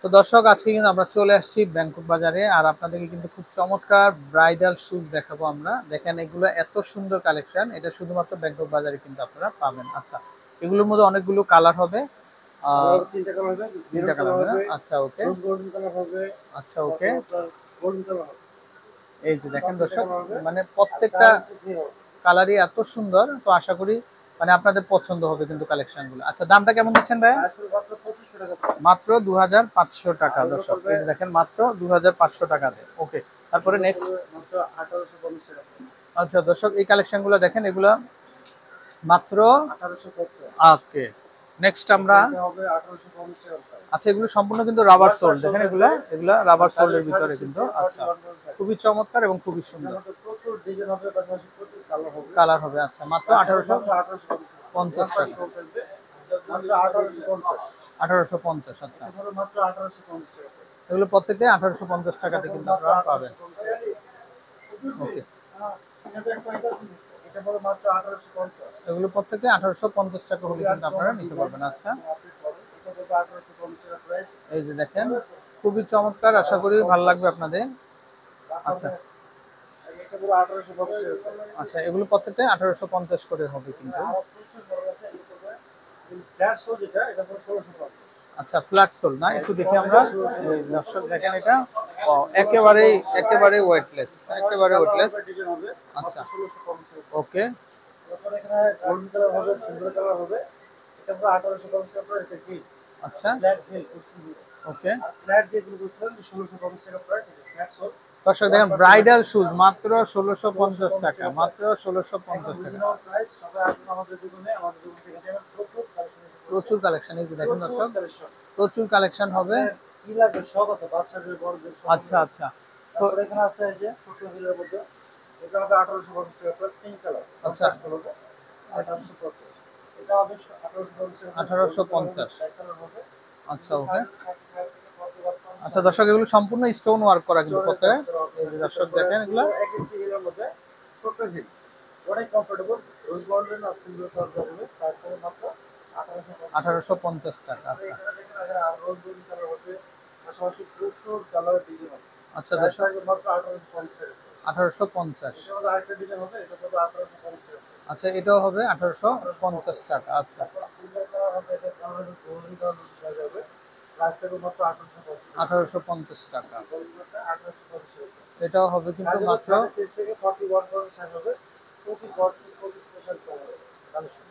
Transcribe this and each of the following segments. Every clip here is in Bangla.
তো দর্শক আজকে কিন্তু আমরা চলে আসছি ব্যাংকক বাজারে, আর আপনাদেরকে কিন্তু খুব চমৎকার ব্রাইডাল শুজ দেখাবো আমরা। দেখেন এগুলো এত সুন্দর কালেকশন, এটা শুধুমাত্র ব্যাংকক বাজারে কিন্তু আপনারা পাবেন। আচ্ছা, এগুলোর মধ্যে অনেকগুলো কালার হবে। তিনটা কালার হবে, মেরুন তিনটা কালার কালার হবে না? হবে, আচ্ছা ওকে। রোজ গোল্ডেন কালার হবে, আচ্ছা ওকে। তারপর আপনার গোল্ডেন কালার হবে। এই যে দেখেন তিনটা দর্শক, কালার হবে, মানে আর প্রত্যেকটা চার হচ্ছে থ্রি হবে। কালারই এত সুন্দর, তো আশা করি মানে আপনাদের পছন্দ হবে কিন্তু কালেকশন গুলো। আচ্ছা, দামটা কেমন দিচ্ছেন ভাই? আজকে মাত্র 2500 টাকা পড়বে। মাত্র 2500 টাকা আর এগুলো দর্শক, পড়বে, এই যে দেখেন মাত্র 2500 টাকাতে। ওকে, তারপরে এগুলো নেক্সট। পড়বে মাত্র 1850 টাকা পড়বে। আচ্ছা দর্শক, এই কালেকশন গুলো দেখেন, এগুলো মাত্র 1850। ওকে। নেক্সট আমরা, এটা হবে 1850 টাকা প্রাইস। আচ্ছা এগুলো সম্পূর্ণ কিন্তু রাবার সোল, দেখেন এগুলা এগুলা রাবার সোলের ভিতরে কিন্তু। সিস্টেম আচ্ছা, 41 সাইজ। খুবই চমৎকার এবং খুবই এটার সুন্দর মধ্যে প্রচুর ডিজাইন হবে, পাশাপাশি প্রচুর কালার হবে। কালার হবে। আচ্ছা, মাত্র মাত্র 1850 1850 টাকা। টাকা। মাত্র 1850। 1850। আচ্ছা, এটা হলো মাত্র 1850 টাকা। এগুলো প্রত্যেকটা 1850 টাকাতে কিন্তু আপনারা পাবেন। ওকে, এটা হলো মাত্র 1850। এগুলো প্রত্যেকটা 1850 টাকা হলে কিন্তু আপনারা নিতে পারবেন। আচ্ছা, এটা হলো 1850 টাকা প্রাইস। এই যে দেখেন, খুবই চমৎকার, আশা করি ভালো লাগবে আপনাদের। আচ্ছা এটা হলো 1850 টাকা। আচ্ছা, এগুলো প্রত্যেকটা 1850 করে হবে কিন্তু। আর প্রচুর বড় আছে, এটা হবে ফ্ল্যাট শো, যেটা এটা হলো 1650। আচ্ছা, ফ্ল্যাট সোল না, একটু দেখি আমরা। এই দর্শক দেখেন এটা, ও, একেবারে ওয়েটলেস, একেবারে ওয়েটলেস। ডিজাইন হবে মাত্র আচ্ছা 1650 টাকা। ওকে। তারপর এখানে গোল্ডেন কালার হবে, সিলভার কালার হবে। এটা পুরো 1850 টাকা। এটা কি আচ্ছা ফ্ল্যাট হিল কুচি। ওকে। আর ফ্ল্যাট যেগুলো বুঝছেন 1650 টাকা প্রাইস। এটা ফ্ল্যাট শো। দর্শক দেখেন, ব্রাইডাল শুজ মাত্র 1650 টাকা, মাত্র 1650 টাকা। Reasonable price. সবাই আসবেন আমাদের দোকানে, আমাদের দোকান থেকে নেবেন। প্রচুর কালেকশন, প্রচুর কালেকশন, এই যে দেখেন প্রচুর দর্শক, কালেকশন। প্রচুর কালেকশন হবে। আপনার কি লাগবে সব আছে, বাচ্চাদের বড়দের সব আচ্ছা আছে। আচ্ছা। তো তারপরে এখানে আছে এই যে ছোট হিলের মধ্যে, এটা হবে 1850 টাকা প্লাস পিঙ্ক কালার। আচ্ছা, কন্ট্রাস্ট হবে 1850। এটা হবে 1850 টাকা প্লাস গোল্ডেন কালার হবে, 1850। ব্ল্যাক কালার হবে। আচ্ছা ওকে। আচ্ছা দর্শক, এগুলো সম্পূর্ণ স্টোন ওয়ার্ক করা কিন্তু প্রত্যেকে। এই যে দর্শক দেখেন এগুলো। 1 ইঞ্চি হিলের মধ্যে ছোট হিল, অনেক কমফোর্টেবল। রোজ গোল্ডেন আর সিলভার কালার হবে, প্রাইস হবে মাত্র 1850। 1850 টাকা। আচ্ছা এখানে দেখেন এখানে আর রোজ গোল্ডেন কালার হবে, পাশাপাশি প্রচুর কালারের ডিজাইন হবে। আচ্ছা প্রাইস দর্শক, থাকবে মাত্র 1850 টাকা। 1850। এটা হলো আরেকটা ডিজাইন হবে, এটা হবে 1850 টাকা। আচ্ছা, এটাও হবে 1850 টাকা। আচ্ছা, তারপর সিলভার কালার হবে, এটা কালার গোল্ডেন কালার দেখা যাবে। প্রাইস থাকবে মাত্র 1850 টাকা। 1850 টাকা। গোল্ডেনটা 1850 টাকা। এটাও হবে কিন্তু সাইজ মাত্র। 36 থেকে 41 পর্যন্ত সাইজ হবে। প্রতি 40 স্পেশাল কালেকশন।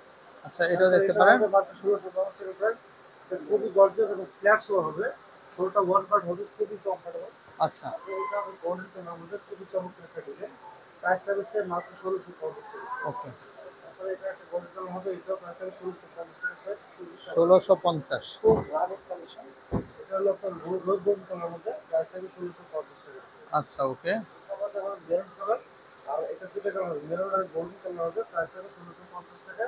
আচ্ছা, এটাও তারপরে দেখতে এটা পারেন। হবে মাত্র 1650 টাকা প্রাইস। এটা খুবই গর্জিয়াস এবং ফ্ল্যাট শো হবে। শোটা ওয়ান পার্ট হবে, খুবই কমফোর্টেবল। আচ্ছা এটা হবে গোল্ডেন কালার মধ্যে, খুবই চমৎকার একটা ডিজাইন। প্রাইস থাকবে মাত্র 1650 টাকা। ওকে, তারপরে এটা একটা গোল্ডেন কালার হবে, এটাও প্রাইস থাকবে 1650 টাকা প্রাইস। খুবই চমৎকার। 1650। খুব রানিং কালেকশন। এটা হলো আপনার রোজ গোল্ডেন কালার মধ্যে, প্রাইস থাকবে 1650 টাকা। আচ্ছা ওকে। আমাদের এখন মেরুন কালার, আর এটা দুটো কালার হবে, মেরুন আর গোল্ডেন কালার হবে, প্রাইস হবে 1650 টাকা।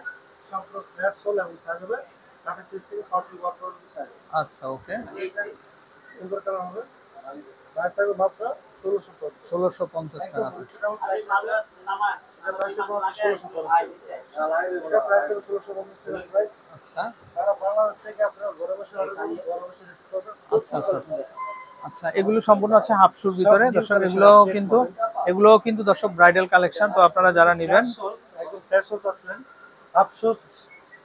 সম্পূর্ণ ফ্ল্যাট সোল এবং সাইজ হবে 36 থেকে 41 পর্যন্ত সাইজ। আচ্ছা ওকে। সিলভার কালার হবে, প্রাইস থাকবে মাত্র 1650। 1650 একদম টাকা। রিজনেবল প্রাইস থাকবে। এটা প্রাইস থাকবে মাত্র 1650 টাকা। এটা প্রাইস থাকবে 1650 টাকা প্রাইস। আচ্ছা সারা বাংলাদেশ থেকে আপনারা ঘরে বসে অর্ডার করুন, ঘরে বসে রিসিভ করবেন। আচ্ছা। প্রচুর আচ্ছা কালেকশন দেখেন। আচ্ছা, এগুলো সম্পূর্ণ আছে হাফশুর সব ভিতরে নিউ দর্শক, কালেকশন, এগুলোও আপডেট কিন্তু, মডেল। এগুলোও কিন্তু দর্শক ব্রাইডাল কালেকশন, তো আপনারা যারা নেবেন। একদম ফ্ল্যাট শো পাচ্ছেন। আফসোস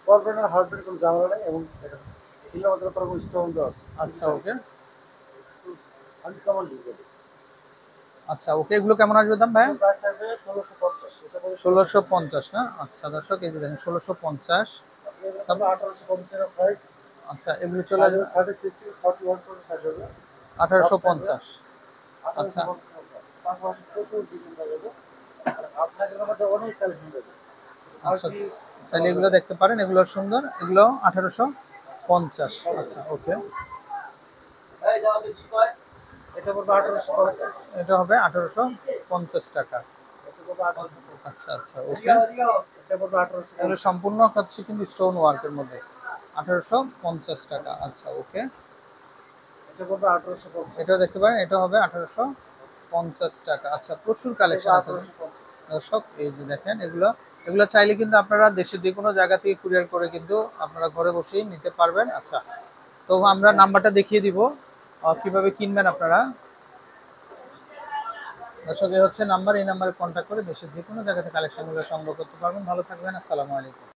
করবেন না, হার্ডবের কোনো ঝামেলা নেই এবং এগুলো আমাদের উপর কোনো স্টোন দেওয়া আছে। আচ্ছা ওকে। Uncommon design. আচ্ছা ওকে, এগুলো কেমন আসবে দাম ভাই? প্রাইস থাকবে 1650। এটা হবে 1650 না? আচ্ছা দর্শক, এই যে দেখেন 1650। আপনি এগুলো পাবেন 1850 টাকা প্রাইস। আচ্ছা, এগুলো চলে সাইজ আসবে হবে 36 থেকে 41 পর্যন্ত সাইজ হবে। হাফ থাকবে 1850। আচ্ছা 1850 টাকা। পাশাপাশি প্রচুর ডিজাইন পাওয়া যাবে। আর হাফ থাকলে আমাদের অনেক কালেকশন পাবে। আচ্ছা, মাল্টি চাইলে কালার এগুলো হবে। দেখতে পারেন, এগুলো সুন্দর, এগুলো 1850। আচ্ছা ওকে। এটা পড়বে 1850। এটা হবে 1850 টাকা। এটা পড়বে 1850। আচ্ছা আচ্ছা ওকে। এটা পড়বে 1850। এগুলো সম্পূর্ণ হচ্ছে কিন্তু স্টোন ওয়ার্কের মধ্যে। 1850 টাকা। আচ্ছা ওকে। এটা পড়বে 1850। এটা দেখতে পারেন, এটা হবে 1850 টাকা। আচ্ছা, প্রচুর এটা পড়বে কালেকশন আছে 1850। দর্শক, এই যে দেখেন এগুলো, এগুলো চাইলে কিন্তু আপনারা দেশের যে কোনো জায়গা থেকে কুরিয়ার করে কিন্তু আপনারা ঘরে বসেই নিতে পারবেন। আচ্ছা, তো আমরা নাম্বারটা দেখিয়ে দিব। কিভাবে কিনবেন আপনারা। দর্শক, এই হচ্ছে নাম্বার, এই নাম্বারে কন্ট্যাক্ট করে দেশের যে কোনো জায়গা থেকে কালেকশনগুলো সংগ্রহ করতে পারবেন। ভালো থাকবেন, আসসালামু আলাইকুম।